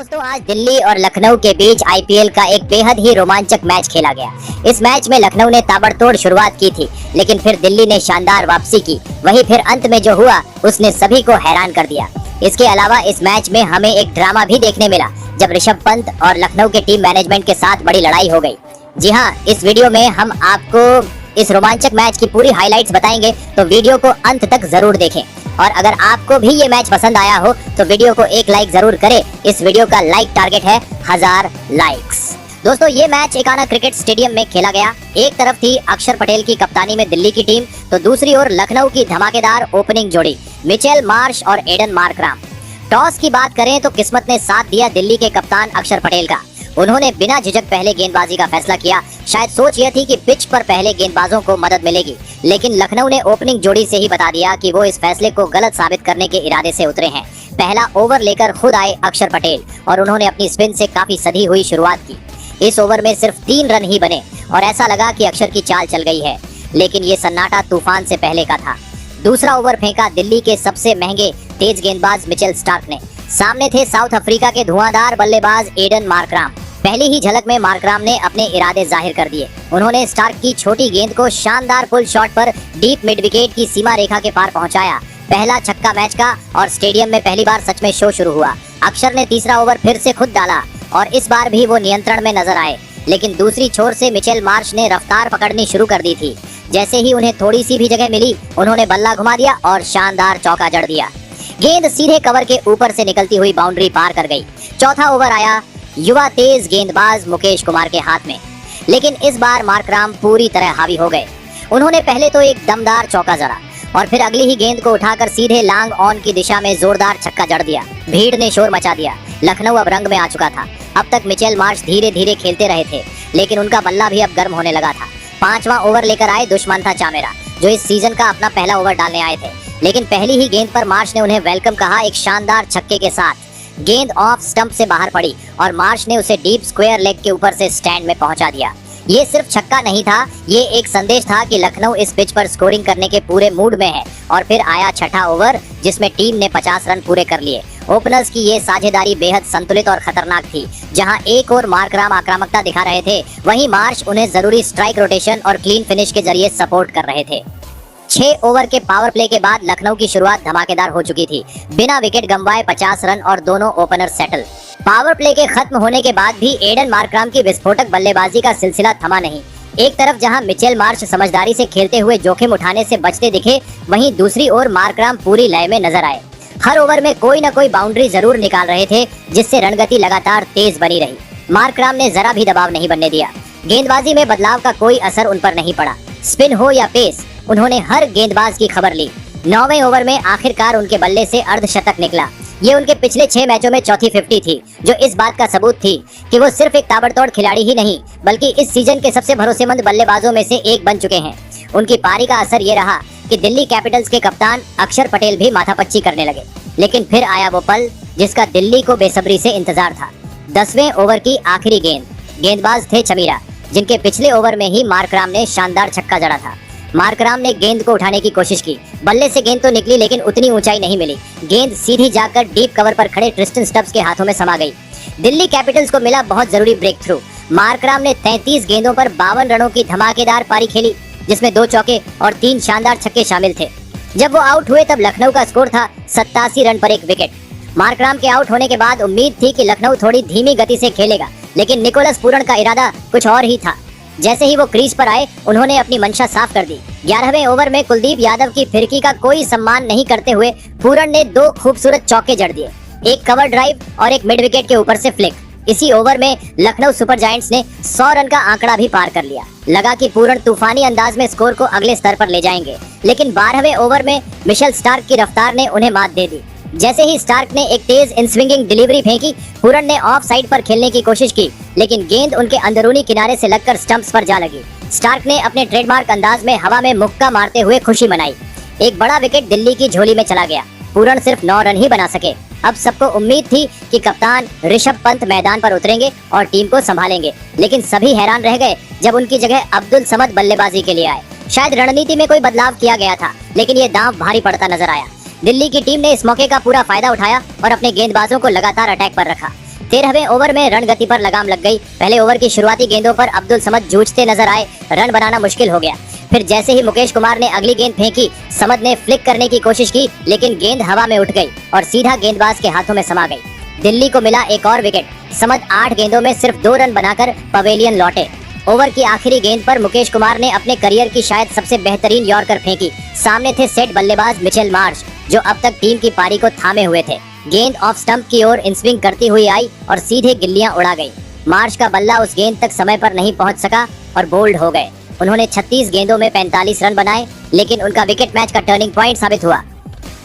दोस्तों आज दिल्ली और लखनऊ के बीच आईपीएल का एक बेहद ही रोमांचक मैच खेला गया। इस मैच में लखनऊ ने ताबड़तोड़ शुरुआत की थी, लेकिन फिर दिल्ली ने शानदार वापसी की। वहीं फिर अंत में जो हुआ उसने सभी को हैरान कर दिया। इसके अलावा इस मैच में हमें एक ड्रामा भी देखने मिला, जब ऋषभ पंत और लखनऊ के टीम मैनेजमेंट के साथ बड़ी लड़ाई हो गई। जी हाँ, इस वीडियो में हम आपको इस रोमांचक मैच की पूरी हाइलाइट्स बताएंगे, तो वीडियो को अंत तक जरूर देखें। और अगर आपको भी ये मैच पसंद आया हो तो वीडियो को एक लाइक जरूर करें। इस वीडियो का लाइक टारगेट है 1000 लाइक्स। दोस्तों ये मैच एकाना क्रिकेट स्टेडियम में खेला गया। एक तरफ थी अक्षर पटेल की कप्तानी में दिल्ली की टीम, तो दूसरी ओर लखनऊ की धमाकेदार ओपनिंग जोड़ी मिचेल मार्श और एडन मार्कराम। टॉस की बात करें तो किस्मत ने साथ दिया दिल्ली के कप्तान अक्षर पटेल का। उन्होंने बिना झिझक पहले गेंदबाजी का फैसला किया। शायद सोच यह थी कि पिच पर पहले गेंदबाजों को मदद मिलेगी, लेकिन लखनऊ ने ओपनिंग जोड़ी से ही बता दिया कि वो इस फैसले को गलत साबित करने के इरादे से उतरे हैं। पहला ओवर लेकर खुद आए अक्षर पटेल और उन्होंने अपनी स्पिन से काफी सधी हुई शुरुआत की। इस ओवर में सिर्फ 3 रन ही बने और ऐसा लगा कि अक्षर की चाल चल गई है, लेकिन ये सन्नाटा तूफान से पहले का था। दूसरा ओवर फेंका दिल्ली के सबसे महंगे तेज गेंदबाज मिचेल स्टार्क ने। सामने थे साउथ अफ्रीका के धुआंधार बल्लेबाज एडन मार्कराम। पहली ही झलक में मार्कराम ने अपने इरादे जाहिर कर दिए। उन्होंने स्टार्क की छोटी गेंद को शानदार पुल शॉट पर डीप मिड विकेट की सीमा रेखा के पार पहुंचाया। पहला छक्का मैच का और स्टेडियम में पहली बार सच में शो शुरू हुआ। अक्षर ने तीसरा ओवर फिर से खुद डाला और इस बार भी वो नियंत्रण में नजर आए, लेकिन दूसरी छोर से मिचेल मार्श ने रफ्तार पकड़नी शुरू कर दी थी। जैसे ही उन्हें थोड़ी सी भी जगह मिली, उन्होंने बल्ला घुमा दिया और शानदार चौका जड़ दिया। गेंद सीधे कवर के ऊपर से निकलती हुई बाउंड्री पार कर गई। चौथा ओवर आया युवा तेज गेंदबाज मुकेश कुमार के हाथ में, लेकिन इस बार मार्कराम पूरी तरह हावी हो गए। उन्होंने पहले तो एक दमदार चौका जड़ा और फिर अगली ही गेंद को उठाकर सीधे लॉन्ग ऑन की दिशा में जोरदार छक्का जड़ दिया। भीड़ ने शोर मचा दिया। लखनऊ अब रंग में आ चुका था। अब तक मिचेल मार्श धीरे धीरे खेलते रहे थे, लेकिन उनका बल्ला भी अब गर्म होने लगा था। 5वां ओवर लेकर आए दुष्मंथा चामेरा, जो इस सीजन का अपना पहला ओवर डालने आए थे, लेकिन पहली ही गेंद पर मार्श ने उन्हें वेलकम कहा। एक शानदार छक्के के साथ गेंद ऑफ स्टंप से बाहर पड़ी और मार्श ने उसे डीप स्क्वायर लेग के ऊपर से स्टैंड में पहुंचा दिया। ये सिर्फ छक्का नहीं था, ये एक संदेश था कि लखनऊ इस पिच पर स्कोरिंग करने के पूरे मूड में है। और फिर आया छठा ओवर, जिसमें टीम ने 50 रन पूरे कर लिए। ओपनर्स की ये साझेदारी बेहद संतुलित और खतरनाक थी। जहां एक और मार्कराम आक्रामकता दिखा रहे थे, वहीं मार्श उन्हें जरूरी स्ट्राइक रोटेशन और क्लीन फिनिश के जरिए सपोर्ट कर रहे थे। 6 ओवर के पावर प्ले के बाद लखनऊ की शुरुआत धमाकेदार हो चुकी थी। बिना विकेट गंवाए 50 रन और दोनों ओपनर सेटल। पावर प्ले के खत्म होने के बाद भी एडन मार्कराम की विस्फोटक बल्लेबाजी का सिलसिला थमा नहीं। एक तरफ जहां मिचेल मार्श समझदारी से खेलते हुए जोखिम उठाने से बचते दिखे, वहीं दूसरी ओर मार्कराम पूरी लय में नजर आए। हर ओवर में कोई न कोई बाउंड्री जरूर निकाल रहे थे, जिससे रणगति लगातार तेज बनी रही। मार्कराम ने जरा भी दबाव नहीं बनने दिया। गेंदबाजी में बदलाव का कोई असर उन पर नहीं पड़ा। स्पिन हो या पेस, उन्होंने हर गेंदबाज की खबर ली। 9वें ओवर में आखिरकार उनके बल्ले से अर्धशतक निकला। ये उनके पिछले 6 मैचों में चौथी 50 थी, जो इस बात का सबूत थी कि वो सिर्फ एक ताबड़तोड़ खिलाड़ी ही नहीं, बल्कि इस सीजन के सबसे भरोसेमंद बल्लेबाजों में से एक बन चुके हैं। उनकी पारी का असर ये रहा कि दिल्ली कैपिटल्स के कप्तान अक्षर पटेल भी माथापच्ची करने लगे। लेकिन फिर आया वो पल जिसका दिल्ली को बेसब्री से इंतजार था। 10वें ओवर की आखिरी गेंद। गेंदबाज थे चमीरा, जिनके पिछले ओवर में ही मार्कराम ने शानदार छक्का जड़ा था। मार्कराम ने गेंद को उठाने की कोशिश की। बल्ले से गेंद तो निकली, लेकिन उतनी ऊंचाई नहीं मिली। गेंद सीधी जाकर डीप कवर पर खड़े ट्रिस्टन स्टब्स के हाथों में समा गई। दिल्ली कैपिटल्स को मिला बहुत जरूरी ब्रेक थ्रू। मार्कराम ने 33 गेंदों पर 52 रनों की धमाकेदार पारी खेली, जिसमें 2 चौके और 3 शानदार छक्के शामिल थे। जब वो आउट हुए तब लखनऊ का स्कोर था 87 रन पर 1 विकेट। मार्कराम के आउट होने के बाद उम्मीद थी कि लखनऊ थोड़ी धीमी गति से खेलेगा, लेकिन निकोलस पूरण का इरादा कुछ और ही था। जैसे ही वो क्रीज पर आए, उन्होंने अपनी मंशा साफ कर दी। 11वें ओवर में कुलदीप यादव की फिरकी का कोई सम्मान नहीं करते हुए पूरण ने 2 खूबसूरत चौके जड़ दिए, एक कवर ड्राइव और एक मिड विकेट के ऊपर से फ्लिक। इसी ओवर में लखनऊ सुपर जायंट्स ने 100 रन का आंकड़ा भी पार कर लिया। लगा कि पूरण तूफानी अंदाज में स्कोर को अगले स्तर पर ले जाएंगे, लेकिन 12वें ओवर में मिचेल स्टार्क की रफ्तार ने उन्हें मात दे दी। जैसे ही स्टार्क ने एक तेज इन स्विंगिंग डिलीवरी फेंकी, पूरण ने ऑफ साइड पर खेलने की कोशिश की, लेकिन गेंद उनके अंदरूनी किनारे से लगकर स्टंप्स पर जा लगी। स्टार्क ने अपने ट्रेडमार्क अंदाज में हवा में मुक्का मारते हुए खुशी मनाई। एक बड़ा विकेट दिल्ली की झोली में चला गया। पूरण सिर्फ 9 रन ही बना सके। अब सबको उम्मीद थी कि कप्तान ऋषभ पंत मैदान पर उतरेंगे और टीम को संभालेंगे, लेकिन सभी हैरान रह गए जब उनकी जगह अब्दुल समद बल्लेबाजी के लिए आए। शायद रणनीति में कोई बदलाव किया गया था, लेकिन ये दांव भारी पड़ता नजर आया। दिल्ली की टीम ने इस मौके का पूरा फायदा उठाया और अपने गेंदबाजों को लगातार अटैक पर रखा। 13वें ओवर में रन गति पर लगाम लग गई। पहले ओवर की शुरुआती गेंदों पर अब्दुल समद जूझते नजर आए, रन बनाना मुश्किल हो गया। फिर जैसे ही मुकेश कुमार ने अगली गेंद फेंकी, समद ने फ्लिक करने की कोशिश की, लेकिन गेंद हवा में उठ गई और सीधा गेंदबाज के हाथों में समा गई। दिल्ली को मिला एक और विकेट। समद 8 गेंदों में सिर्फ 2 रन बनाकर पवेलियन लौटे। ओवर की आखिरी गेंद पर मुकेश कुमार ने अपने करियर की शायद सबसे बेहतरीन यॉर्कर फेंकी। सामने थे सेट बल्लेबाज मिचेल मार्श, जो अब तक टीम की पारी को थामे हुए थे। गेंद ऑफ स्टंप की ओर इन स्विंग करती हुई आई और सीधे गिल्लियां उड़ा गई। मार्श का बल्ला उस गेंद तक समय पर नहीं पहुंच सका और बोल्ड हो गए। उन्होंने 36 गेंदों में 45 रन बनाए, लेकिन उनका विकेट मैच का टर्निंग पॉइंट साबित हुआ।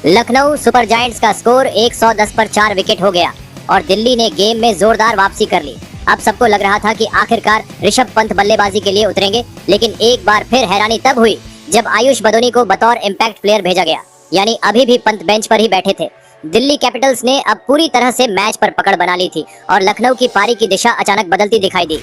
लखनऊ सुपर जायंट्स का स्कोर 110 पर 4 विकेट हो गया और दिल्ली ने गेम में जोरदार वापसी कर ली। अब सबको लग रहा था कि आखिरकार ऋषभ पंत बल्लेबाजी के लिए उतरेंगे, लेकिन एक बार फिर हैरानी तब हुई जब आयुष बदोनी को बतौर इम्पैक्ट प्लेयर भेजा गया। यानी अभी भी पंत बेंच पर ही बैठे थे। दिल्ली कैपिटल्स ने अब पूरी तरह से मैच पर पकड़ बना ली थी और लखनऊ की पारी की दिशा अचानक बदलती दिखाई दी।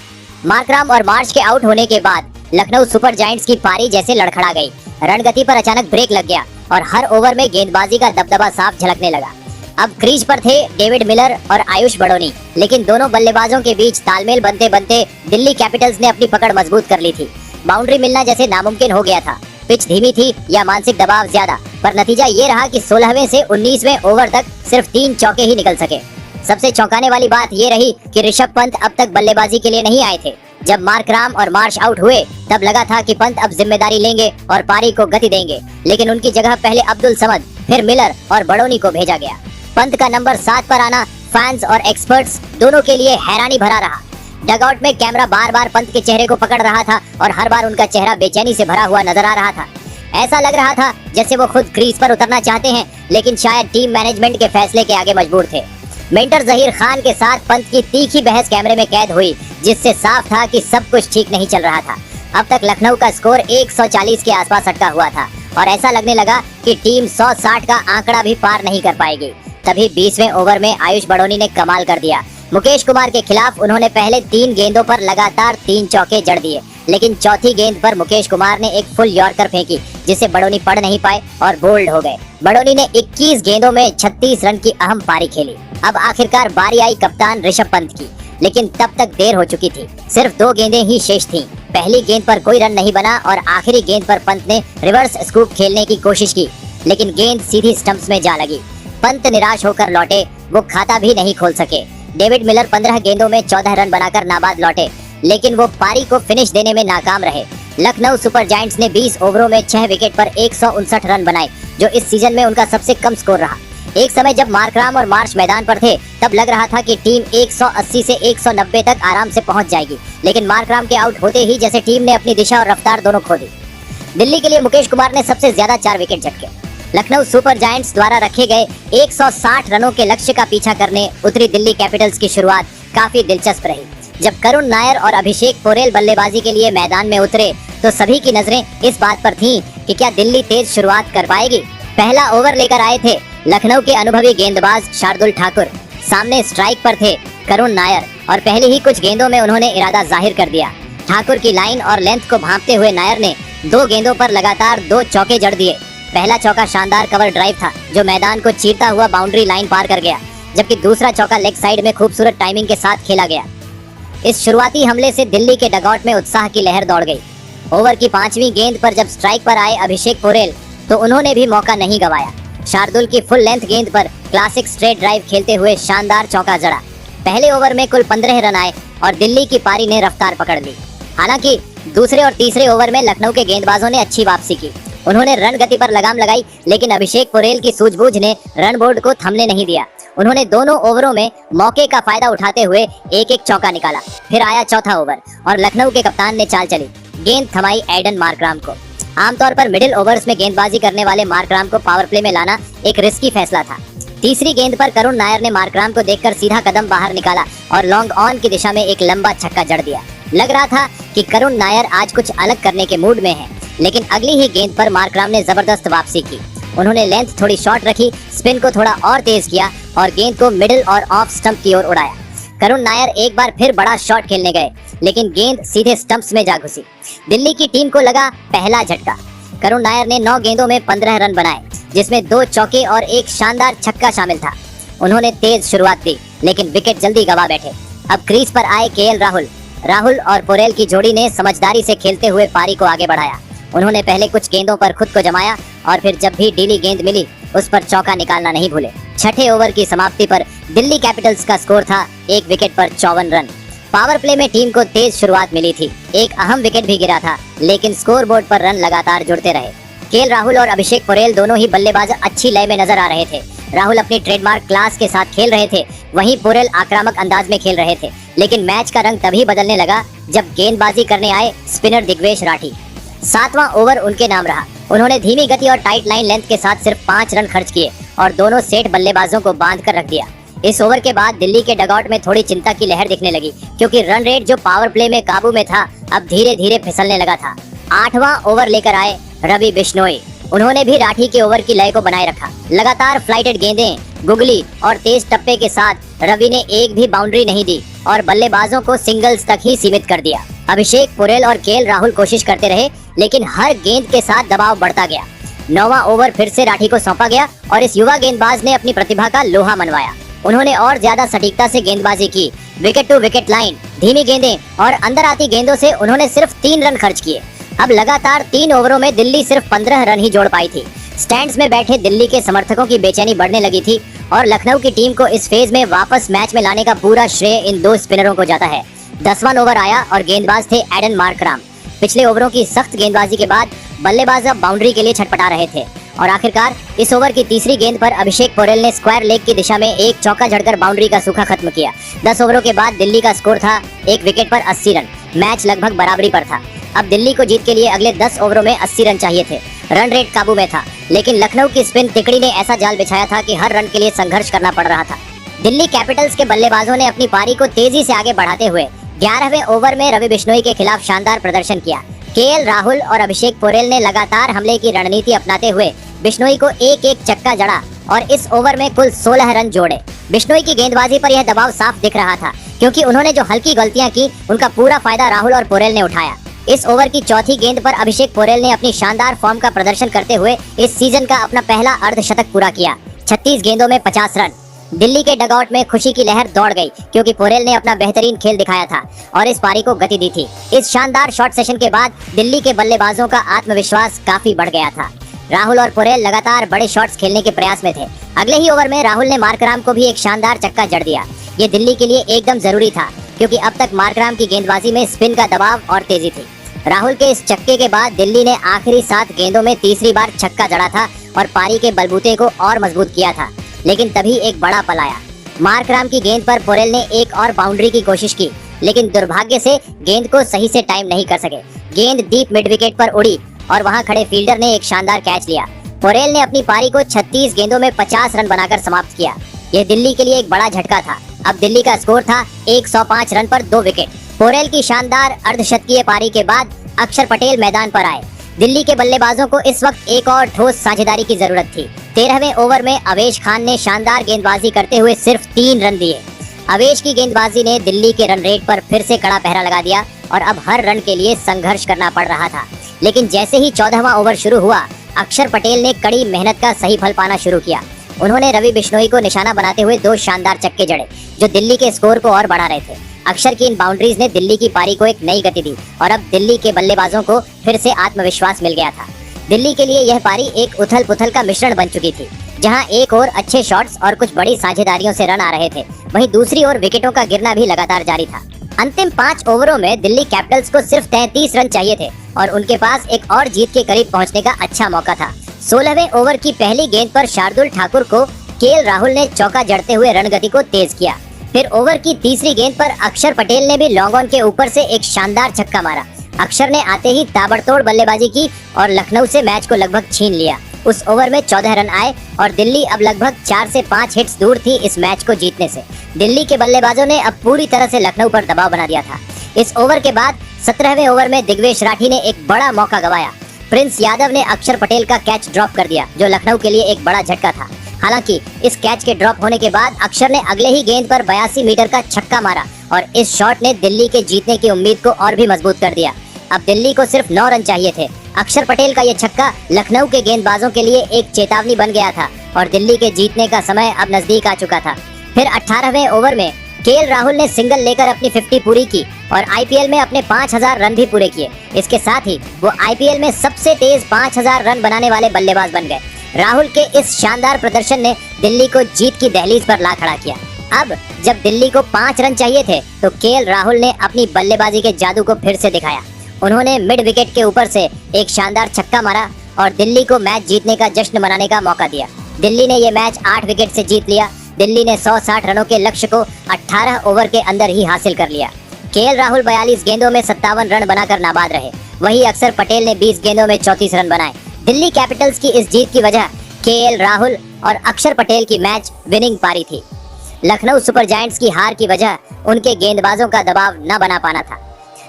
मार्कराम और मार्श के आउट होने के बाद लखनऊ सुपर जायंट्स की पारी जैसे लड़खड़ा गई। रन गति पर अचानक ब्रेक लग गया और हर ओवर में गेंदबाजी का दबदबा साफ झलकने लगा। अब क्रीज पर थे डेविड मिलर और आयुष बड़ोनी, लेकिन दोनों बल्लेबाजों के बीच तालमेल बनते बनते दिल्ली कैपिटल्स ने अपनी पकड़ मजबूत कर ली थी। बाउंड्री मिलना जैसे नामुमकिन हो गया था। पिच धीमी थी या मानसिक दबाव ज्यादा, पर नतीजा ये रहा कि 16वें से 19वें ओवर तक सिर्फ 3 चौके ही निकल सके। सबसे चौंकाने वाली बात ये रही कि ऋषभ पंत अब तक बल्लेबाजी के लिए नहीं आए थे। जब मार्कराम और मार्श आउट हुए, तब लगा था कि पंत अब जिम्मेदारी लेंगे और पारी को गति देंगे, लेकिन उनकी जगह पहले अब्दुल समद, फिर मिलर और बड़ोनी को भेजा गया। पंत का नंबर 7 पर आना फैंस और एक्सपर्ट्स दोनों के लिए हैरानी भरा रहा। डगआउट में कैमरा बार बार पंत के चेहरे को पकड़ रहा था और हर बार उनका चेहरा बेचैनी से भरा हुआ नजर आ रहा था। ऐसा लग रहा था जैसे वो खुद क्रीज पर उतरना चाहते हैं, लेकिन शायद टीम मैनेजमेंट के फैसले के आगे मजबूर थे। मेंटर जहीर खान के साथ पंत की तीखी बहस कैमरे में कैद हुई, जिससे साफ था कि सब कुछ ठीक नहीं चल रहा था। अब तक लखनऊ का स्कोर 140 के आसपास अटका हुआ था और ऐसा लगने लगा कि टीम 160 का आंकड़ा भी पार नहीं कर पाएगी। तभी 20वें ओवर में आयुष बड़ोनी ने कमाल कर दिया। मुकेश कुमार के खिलाफ उन्होंने पहले 3 गेंदों पर लगातार 3 चौके जड़ दिए, लेकिन चौथी गेंद पर मुकेश कुमार ने एक फुल यॉर्कर फेंकी, जिसे बड़ोनी पढ़ नहीं पाए और बोल्ड हो गए। बड़ोनी ने 21 गेंदों में 36 रन की अहम पारी खेली। अब आखिरकार बारी आई कप्तान ऋषभ पंत की, लेकिन तब तक देर हो चुकी थी। सिर्फ 2 गेंदें ही शेष थीं। पहली गेंद पर कोई रन नहीं बना और आखिरी गेंद पर पंत ने रिवर्स स्कूप खेलने की कोशिश की, लेकिन गेंद सीधी स्टंप्स में जा लगी। पंत निराश होकर लौटे, वो खाता भी नहीं खोल सके। डेविड मिलर 15 गेंदों में 14 रन बनाकर नाबाद लौटे, लेकिन वो पारी को फिनिश देने में नाकाम रहे। लखनऊ सुपर जायंट्स ने 20 ओवरों में 6 विकेट पर 159 रन बनाए, जो इस सीजन में उनका सबसे कम स्कोर रहा। एक समय जब मार्कराम और मार्श मैदान पर थे, तब लग रहा था कि टीम 180 से 190 तक आराम से पहुंच जाएगी, लेकिन मार्कराम के आउट होते ही जैसे टीम ने अपनी दिशा और रफ्तार दोनों खो दी। दिल्ली के लिए मुकेश कुमार ने सबसे ज्यादा 4 विकेट झटके। लखनऊ सुपर जायंट्स द्वारा रखे गए 160 रनों के लक्ष्य का पीछा करने उतरी दिल्ली कैपिटल्स की शुरुआत काफी दिलचस्प रही। जब करुण नायर और अभिषेक पोरेल बल्लेबाजी के लिए मैदान में उतरे, तो सभी की नजरें इस बात पर थीं कि क्या दिल्ली तेज शुरुआत कर पाएगी। पहला ओवर लेकर आए थे लखनऊ के अनुभवी गेंदबाज शार्दुल ठाकुर। सामने स्ट्राइक पर थे करुण नायर और पहले ही कुछ गेंदों में उन्होंने इरादा जाहिर कर दिया। ठाकुर की लाइन और लेंथ को भांपते हुए नायर ने 2 गेंदों पर लगातार 2 चौके जड़ दिए। पहला चौका शानदार कवर ड्राइव था, जो मैदान को चीरता हुआ बाउंड्री लाइन पार कर गया, जबकि दूसरा चौका लेग साइड में खूबसूरत टाइमिंग के साथ खेला गया। इस शुरुआती हमले से दिल्ली के डगआउट में उत्साह की लहर दौड़ गई। ओवर की 5वीं गेंद पर जब स्ट्राइक पर आए अभिषेक पोरेल, तो उन्होंने भी मौका नहीं गंवाया। शार्दुल की फुल लेंथ गेंद पर क्लासिक स्ट्रेट ड्राइव खेलते हुए शानदार चौका जड़ा। पहले ओवर में कुल 15 रन आए और दिल्ली की पारी ने रफ्तार पकड़ ली। हालांकि दूसरे और तीसरे ओवर में लखनऊ के गेंदबाजों ने अच्छी वापसी की। उन्होंने रन गति पर लगाम लगाई, लेकिन अभिषेक पोरेल की सूझबूझ ने रन बोर्ड को थमने नहीं दिया। उन्होंने दोनों ओवरों में मौके का फायदा उठाते हुए एक-एक चौका निकाला। फिर आया चौथा ओवर और लखनऊ के कप्तान ने चाल चली। गेंद थमाई एडन मार्कराम को। आमतौर पर मिडिल ओवर्स में गेंदबाजी करने वाले मार्कराम को पावर प्ले में लाना एक रिस्की फैसला था। तीसरी गेंद पर करुण नायर ने मार्कराम को देखकर सीधा कदम बाहर निकाला और लॉन्ग ऑन की दिशा में एक लंबा छक्का जड़ दिया। लग रहा था कि करुण नायर आज कुछ अलग करने के मूड में है, लेकिन अगली ही गेंद पर मार्कराम ने जबरदस्त वापसी की। उन्होंने लेंथ थोड़ी शॉर्ट रखी, स्पिन को थोड़ा और तेज किया और गेंद को मिडिल और ऑफ स्टंप की ओर उड़ाया। करुण नायर एक बार फिर बड़ा शॉट खेलने गए, लेकिन गेंद सीधे स्टंप्स में जा घुसी। दिल्ली की टीम को लगा पहला झटका। करुण नायर ने 9 गेंदों में 15 रन बनाए, जिसमें 2 चौके और एक शानदार छक्का शामिल था। उन्होंने तेज शुरुआत दी, लेकिन विकेट जल्दी गवा बैठे। अब क्रीज पर आए केएल राहुल और पोरेल की जोड़ी ने समझदारी से खेलते हुए पारी को आगे बढ़ाया। उन्होंने पहले कुछ गेंदों पर खुद को जमाया और फिर जब भी डीली गेंद मिली उस पर चौका निकालना नहीं भूले। छठे ओवर की समाप्ति पर दिल्ली कैपिटल्स का स्कोर था 1 विकेट पर 54 रन। पावर प्ले में टीम को तेज शुरुआत मिली थी, एक अहम विकेट भी गिरा था, लेकिन स्कोरबोर्ड पर रन लगातार जुड़ते रहे। केएल राहुल और अभिषेक पोरेल दोनों ही बल्लेबाज अच्छी लय में नजर आ रहे थे। राहुल अपनी ट्रेडमार्क क्लास के साथ खेल रहे थे, वहीं पोरेल आक्रामक अंदाज में खेल रहे थे। लेकिन मैच का रंग तभी बदलने लगा जब गेंदबाजी करने आए स्पिनर दिग्वेश राठी। 7वां ओवर उनके नाम रहा। उन्होंने धीमी गति और टाइट लाइन लेंथ के साथ सिर्फ 5 रन खर्च किए और दोनों सेठ बल्लेबाजों को बांध कर रख दिया। इस ओवर के बाद दिल्ली के डगआउट में थोड़ी चिंता की लहर दिखने लगी, क्योंकि रन रेट जो पावर प्ले में काबू में था अब धीरे धीरे फिसलने लगा था। 8वां ओवर लेकर आए रवि बिश्नोई। उन्होंने भी राठी के ओवर की लय को बनाए रखा। लगातार फ्लाइटेड गेंदें, गुगली और तेज टप्पे के साथ रवि ने एक भी बाउंड्री नहीं दी और बल्लेबाजों को सिंगल्स तक ही सीमित कर दिया। अभिषेक पोरेल और केएल राहुल कोशिश करते रहे, लेकिन हर गेंद के साथ दबाव बढ़ता गया। 9वां ओवर फिर से राठी को सौंपा गया और इस युवा गेंदबाज ने अपनी प्रतिभा का लोहा मनवाया। उन्होंने और ज्यादा सटीकता से गेंदबाजी की। विकेट टू विकेट लाइन, धीमी गेंदें और अंदर आती गेंदों से उन्होंने सिर्फ 3 रन खर्च किए। अब लगातार 3 ओवरों में दिल्ली सिर्फ 15 रन ही जोड़ पाई थी। स्टैंड्स में बैठे दिल्ली के समर्थकों की बेचैनी बढ़ने लगी थी और लखनऊ की टीम को इस फेज में वापस मैच में लाने का पूरा श्रेय इन 2 स्पिनरों को जाता है। 10वां ओवर आया और गेंदबाज थे एडन मार्कराम। पिछले ओवरों की सख्त गेंदबाजी के बाद बल्लेबाज अब बाउंड्री के लिए छटपटा रहे थे और आखिरकार इस ओवर की तीसरी गेंद पर अभिषेक पोरेल ने स्क्वायर लेग की दिशा में एक चौका जड़कर बाउंड्री का सूखा खत्म किया। 10 ओवरों के बाद दिल्ली का स्कोर था 1 विकेट पर 80 रन। मैच लगभग बराबरी पर था। अब दिल्ली को जीत के लिए अगले 10 ओवरों में 80 रन चाहिए थे। रन रेट काबू में था, लेकिन लखनऊ की स्पिन तिकड़ी ने ऐसा जाल बिछाया था कि हर रन के लिए संघर्ष करना पड़ रहा था। दिल्ली कैपिटल्स के बल्लेबाजों ने अपनी पारी को तेजी से आगे बढ़ाते हुए 11वें ओवर में रवि बिश्नोई के खिलाफ शानदार प्रदर्शन किया। केएल राहुल और अभिषेक पोरेल ने लगातार हमले की रणनीति अपनाते हुए बिश्नोई को एक चक्का जड़ा और इस ओवर में कुल 16 रन जोड़े। बिश्नोई की गेंदबाजी पर यह दबाव साफ दिख रहा था, क्योंकि उन्होंने जो हल्की गलतियां की उनका पूरा फायदा राहुल और पोरेल ने उठाया। इस ओवर की चौथी गेंद पर अभिषेक पोरेल ने अपनी शानदार फॉर्म का प्रदर्शन करते हुए इस सीजन का अपना पहला अर्धशतक पूरा किया। 36 गेंदों में 50 रन। दिल्ली के डगआउट में खुशी की लहर दौड़ गई, क्योंकि पोरेल ने अपना बेहतरीन खेल दिखाया था और इस पारी को गति दी थी। इस शानदार शॉट सेशन के बाद दिल्ली के बल्लेबाजों का आत्मविश्वास काफी बढ़ गया था। राहुल और पोरेल लगातार बड़े शॉट्स खेलने के प्रयास में थे। अगले ही ओवर में राहुल ने मार्कराम को भी एक शानदार चक्का जड़ दिया। ये दिल्ली के लिए एकदम जरूरी था, क्योंकि अब तक मार्कराम की गेंदबाजी में स्पिन का दबाव और तेजी थी। राहुल के इस चक्के के बाद दिल्ली ने आखिरी 7 गेंदों में तीसरी बार छक्का जड़ा था और पारी के बलबूते को और मजबूत किया था। लेकिन तभी एक बड़ा पल आया। मार्कराम की गेंद पर पोरेल ने एक और बाउंड्री की कोशिश की, लेकिन दुर्भाग्य से गेंद को सही से टाइम नहीं कर सके। गेंद डीप मिड विकेट पर उड़ी और वहां खड़े फील्डर ने एक शानदार कैच लिया। पोरेल ने अपनी पारी को 36 गेंदों में 50 रन बनाकर समाप्त किया। यह दिल्ली के लिए एक बड़ा झटका था। अब दिल्ली का स्कोर था 105 रन पर 2 विकेट। पोरेल की शानदार अर्धशतकीय पारी के बाद अक्षर पटेल मैदान पर आए। दिल्ली के बल्लेबाजों को इस वक्त एक और ठोस साझेदारी की जरूरत थी। 13वें ओवर में अवेश खान ने शानदार गेंदबाजी करते हुए सिर्फ 3 रन दिए। अवेश की गेंदबाजी ने दिल्ली के रन रेट पर फिर से कड़ा पहरा लगा दिया और अब हर रन के लिए संघर्ष करना पड़ रहा था। लेकिन जैसे ही 14वां ओवर शुरू हुआ, अक्षर पटेल ने कड़ी मेहनत का सही फल पाना शुरू किया। उन्होंने रवि बिश्नोई को निशाना बनाते हुए 2 शानदार चक्के जड़े, जो दिल्ली के स्कोर को और बढ़ा रहे थे। अक्षर की इन बाउंड्रीज ने दिल्ली की पारी को एक नई गति दी और अब दिल्ली के बल्लेबाजों को फिर से आत्मविश्वास मिल गया था। दिल्ली के लिए यह पारी एक उथल पुथल का मिश्रण बन चुकी थी, जहां एक ओर अच्छे शॉट्स और कुछ बड़ी साझेदारियों से रन आ रहे थे, वहीं दूसरी ओर विकेटों का गिरना भी लगातार जारी था। अंतिम 5 ओवरों में दिल्ली कैपिटल्स को सिर्फ 33 रन चाहिए थे और उनके पास एक और जीत के करीब पहुंचने का अच्छा मौका था। 16वें ओवर की पहली गेंद पर शार्दुल ठाकुर को केएल राहुल ने चौका जड़ते हुए रन गति को तेज किया। फिर ओवर की तीसरी गेंद पर अक्षर पटेल ने भी लॉन्ग ऑन के ऊपर से एक शानदार छक्का मारा। अक्षर ने आते ही ताबड़तोड़ बल्लेबाजी की और लखनऊ से मैच को लगभग छीन लिया। उस ओवर में 14 रन आए और दिल्ली अब लगभग 4 से 5 हिट्स दूर थी इस मैच को जीतने से। दिल्ली के बल्लेबाजों ने अब पूरी तरह से लखनऊ पर दबाव बना दिया था। इस ओवर के बाद 17वें ओवर में दिग्वेश राठी ने एक बड़ा मौका गंवाया। प्रिंस यादव ने अक्षर पटेल का कैच ड्रॉप कर दिया, जो लखनऊ के लिए एक बड़ा झटका था। हालांकि इस कैच के ड्रॉप होने के बाद अक्षर ने अगले ही गेंद पर 82 मीटर का छक्का मारा और इस शॉट ने दिल्ली के जीतने की उम्मीद को और भी मजबूत कर दिया। अब दिल्ली को सिर्फ 9 रन चाहिए थे। अक्षर पटेल का यह छक्का लखनऊ के गेंदबाजों के लिए एक चेतावनी बन गया था और दिल्ली के जीतने का समय अब नजदीक आ चुका था। फिर 18वें ओवर में केएल राहुल ने सिंगल लेकर अपनी 50 पूरी की और आईपीएल में अपने 5000 रन भी पूरे किए। इसके साथ ही वो आईपीएल में सबसे तेज 5000 रन बनाने वाले बल्लेबाज बन गए। राहुल के इस शानदार प्रदर्शन ने दिल्ली को जीत की दहलीज पर ला खड़ा किया। अब जब दिल्ली को 5 रन चाहिए थे तो केएल राहुल ने अपनी बल्लेबाजी के जादू को फिर से दिखाया। उन्होंने मिड विकेट के ऊपर से एक शानदार छक्का मारा और दिल्ली को मैच जीतने का जश्न मनाने का मौका दिया। दिल्ली ने ये मैच 8 विकेट से जीत लिया। दिल्ली ने 160 रनों के लक्ष्य को 18 ओवर के अंदर ही हासिल कर लिया। केएल राहुल 42 गेंदों में 57 रन बनाकर नाबाद रहे। वहीं अक्षर पटेल ने 20 गेंदों में 34 रन बनाए। दिल्ली कैपिटल्स की इस जीत की वजह केएल राहुल और अक्षर पटेल की मैच विनिंग पारी थी। लखनऊ सुपर जायंट्स की हार की वजह उनके गेंदबाजों का दबाव न बना पाना था।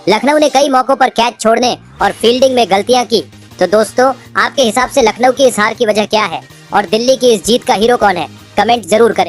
लखनऊ ने कई मौकों पर कैच छोड़ने और फील्डिंग में गलतियां की। तो दोस्तों, आपके हिसाब से लखनऊ की इस हार की वजह क्या है और दिल्ली की इस जीत का हीरो कौन है? कमेंट जरूर करें।